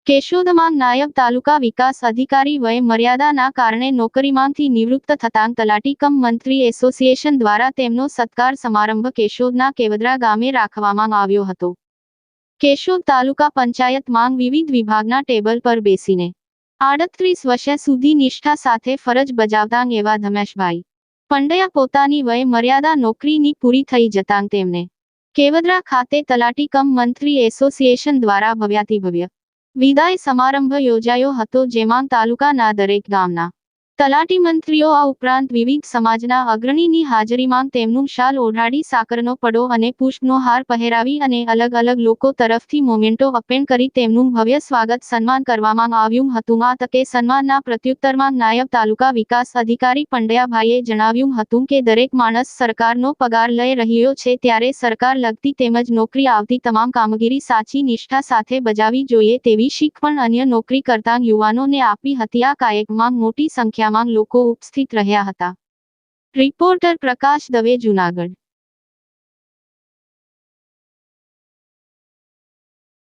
કેશોદમાં નાયબ તાલુકા વિકાસ અધિકારી વય મર્યાદાના કારણે નોકરીમાંથી નિવૃત્ત થતાં તલાટી કમ મંત્રી એસોસિએશન દ્વારા તેમનો સત્કાર સમારંભ કેશોદના કેવદરા ગામે રાખવામાં આવ્યો હતો. કેશોદ તાલુકા પંચાયતમાં વિવિધ વિભાગના ટેબલ પર બેસીને 38 વર્ષ સુધી નિષ્ઠા સાથે ફરજ બજાવતા એવા ધમેશભાઈ પંડ્યા પોતાની વય મર્યાદા નોકરીની પૂરી થઈ જતાં તેમને કેવદરા ખાતે તલાટી કમ મંત્રી એસોસિએશન દ્વારા ભવ્યાતિભવ્ય વિદાય સમારંભ યોજાયો હતો, જેમાં તાલુકાના દરેક ગામના તલાટી મંત્રીઓ આ ઉપરાંત વિવિધ સમાજના અગ્રણીની હાજરીમાં તેમનું શાલ ઓઢાડી સાકરનો પડો અને પુષ્પનો હાર પહેરાવી અને અલગ અલગ લોકો તરફથી મોમેન્ટો અર્પણ કરી તેમનું ભવ્ય સ્વાગત સન્માન કરવામાં આવ્યું હતું. આ તકે સન્માનના પ્રત્યુત્તરમાં નાયબ તાલુકા વિકાસ અધિકારી પંડ્યાભાઈએ જણાવ્યું હતું કે દરેક માણસ સરકારનો પગાર લઈ રહ્યો છે, ત્યારે સરકાર લગતી તેમજ નોકરી આવતી તમામ કામગીરી સાચી નિષ્ઠા સાથે બજાવવી જોઈએ તેવી શીખ પણ અન્ય નોકરી કરતા યુવાનોને આપી હતી. આ કાર્યક્રમમાં મોટી સંખ્યામાં લોકો ઉપસ્થિત રહ્યા હતા. રિપોર્ટર પ્રકાશ દવે, જૂનાગઢ.